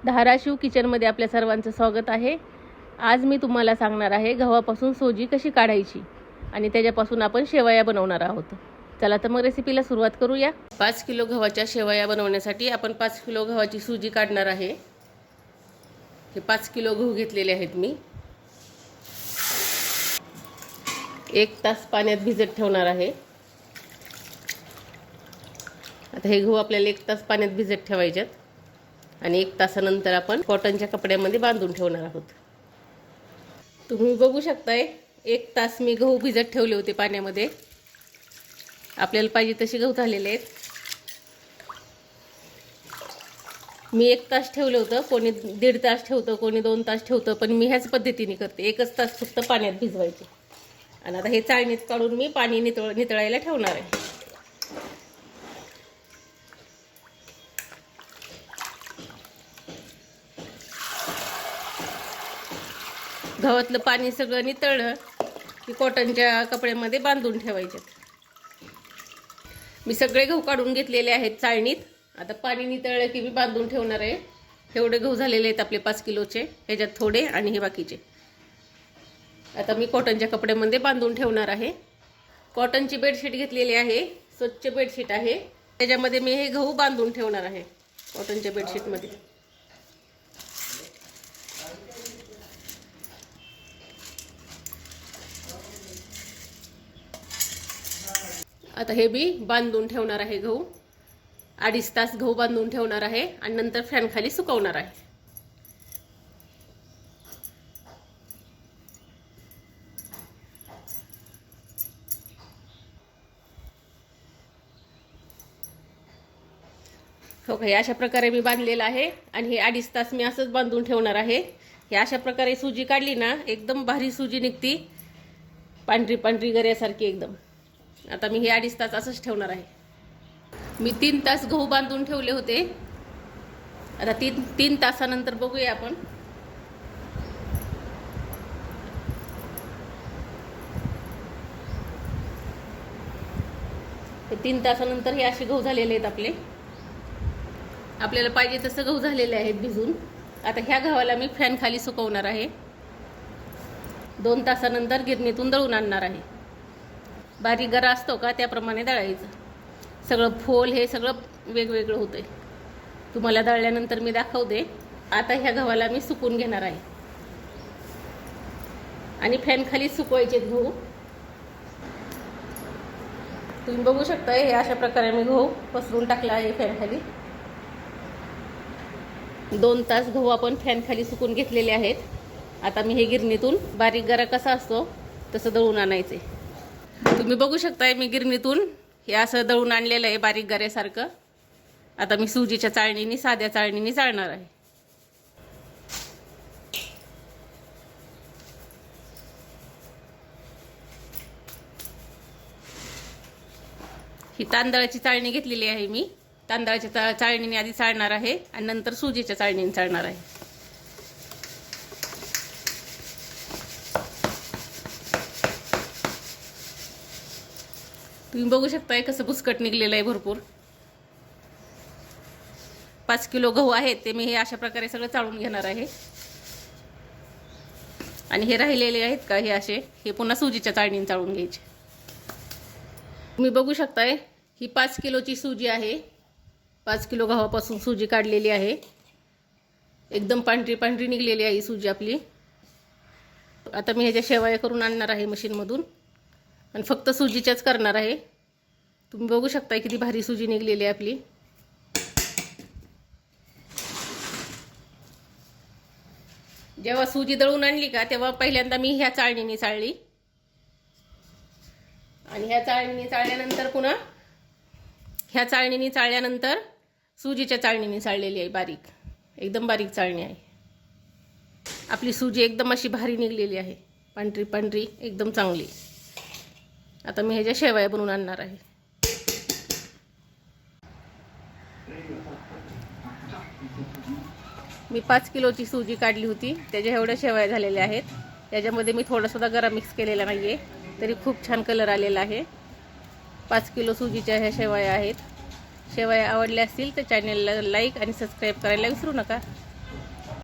धाराशिव किचनमध्ये आपल्या सर्वांचं स्वागत आहे। आज मी तुम्हाला सांगणार आहे गव्हापासून सोजी कशी काढायची आणि त्याच्यापासून आपण शेवया बनवणार आहोत। चला तर मग रेसिपीला सुरुवात करूया। 5 किलो गव्हाच्या शेवया बनवण्यासाठी आपण 5 किलो गव्हाची सोजी काढणार आहे। हे 5 किलो गहू घेतलेले आहेत मी। 1 तास पाण्यात भिजत ठेवणार आहे। आता हे गहू आपल्याला 1 तास पाण्यात भिजत ठेवायचे आणि 1 तासानंतर आपण कॉटनच्या कपड्यामध्ये बांधून ठेवणार आहोत। तुम्ही बघू शकताय 1 तास मी गहू भिजत ठेवले होते पाण्यामध्ये। आपल्याला पाहिजे तसे गहू झालेले आहेत। मी 1 तास ठेवलं होतं, कोणी 1.5 तास ठेवतं, कोणी 2 तास ठेवतं, पण मी ह्याच पद्धतीने करते। 1 तास फक्त पाण्यात भिजवायचे आणि आता हे चाळणीत काढून मी पाणी नितळायला ठेवणार आहे। गव्हातलं पाणी सगळं नितळलं की कॉटनच्या कपड्यामध्ये बांधून ठेवायचे। मी सगळे गहू काढून घेतलेले आहेत चाळणीत। आता पाणी नितळलं की मी बांधून ठेवणार आहे। एवढे गहू झालेले आहेत आपले 5 किलोचे, ह्याच्यात थोडे आणि हे बाकीचे। आता मी कॉटनच्या कपड्यामध्ये बांधून ठेवणार आहे। कॉटनची बेडशीट घेतलेली आहे, स्वच्छ बेडशीट आहे। त्याच्यामध्ये मी हे गहू बांधून ठेवणार आहे कॉटनच्या बेडशीटमध्ये। आता हे मी बांधून ठेवणार आहे गहू। 2.5 तास गहू बांधून ठेवणार आहे आणि नंतर फॅन खाली सुकवणार आहे। हो का, अशा प्रकारे मी बांधलेलं आहे आणि हे 2.5 तास मी असंच बांधून ठेवणार आहे। हे अशा प्रकारे सुजी काढली ना एकदम भारी सुजी निघती, पांढरी पांढरी गऱ्यासारखी एकदम। आता मी हे 2.5 तास असंच ठेवणार आहे। मी 3 तास गहू बांधून ठेवले होते। आता 3 तासानंतर बघूया आपण। हे 3 तासानंतर हे असे गहू झालेले आहेत आपले। आपल्याला पाहिजे तसं गहू झालेले आहेत भिजून। आता ह्या गव्हाला मी फॅन खाली सुकवणार आहे। 2 तासानंतर गिरणीतून दळून आणणार आहे। बारीक गरा असतो का त्याप्रमाणे दळायचं। सगळं फोल हे सगळं वेगवेगळं होतंय। तुम्हाला दळल्यानंतर मी दाखवते। आता ह्या गव्हाला मी सुकून घेणार आहे आणि फॅन खाली सुकवायचे गहू। तुम्ही बघू शकता हे अशा प्रकारे मी गहू पसरून टाकला आहे फॅन खाली। 2 तास गहू आपण फॅन खाली सुकून घेतलेले आहेत। आता मी हे गिरणीतून बारीक गरा कसा असतो तसं दळून आणायचे। तुम्ही बघू शकताय मी गिरणीतून हे असं दळून आणलेलं आहे बारीक गऱ्यासारखं। आता मी सुजीच्या चाळणीने, साध्या चाळणीने चाळणार आहे। ही तांदळाची चाळणी घेतलेली आहे मी। तांदळाच्या चाळणीने आधी चाळणार आहे आणि नंतर सुजीच्या चाळणीने चाळणार आहे। तुम्ही बघू शकताय कसं बुसकट निघलेलं आहे भरपूर। 5 किलो गहू आहेत ते मी हे अशा प्रकारे सगळं चाळून घेणार आहे आणि हे राहिलेले आहेत का हे असे हे पुन्हा सुजीच्या चाळणीने चाळून घ्यायचे। तुम्ही बघू शकताय ही 5 किलोची सुजी आहे। 5 किलो गव्हापासून सुजी काढलेली आहे। एकदम पांढरी पांढरी निघलेली आहे ही सुजी आपली। आता मी ह्याच्या शेवया करून आणणार आहे मशीनमधून आणि फक्त सुजीच्याच करणार आहे। तुम्ही बघू शकता किती भारी सुजी निघलेली आहे आपली। जेव्हा सुजी दळून आणली का तेव्हा पहिल्यांदा मी ह्या चाळणीने चाळली आणि ह्या चाळणीने चाळल्यानंतर पुन्हा ह्या चाळणीने चाळल्यानंतर सुजीच्या चाळणीने चाळलेली आहे बारीक, एकदम बारीक चाळणी आहे। आपली सुजी एकदम अशी भारी निघलेली आहे, पांढरी पांढरी एकदम चांगली। आता मी ह्याच्या शेवया बनवून आणणार आहे। मी 5 किलोची सुजी काढली होती, त्याच्या एवढ्या शेवया झालेल्या आहेत। त्याच्यामध्ये मी थोडासुद्धा गरा मिक्स केलेला नाही आहे, तरी खूप छान कलर आलेला आहे। 5 किलो सुजीच्या ह्या शेवया आहेत। शेवया आवडल्या असतील तर चॅनलला लाईक आणि सबस्क्राईब करायला विसरू नका।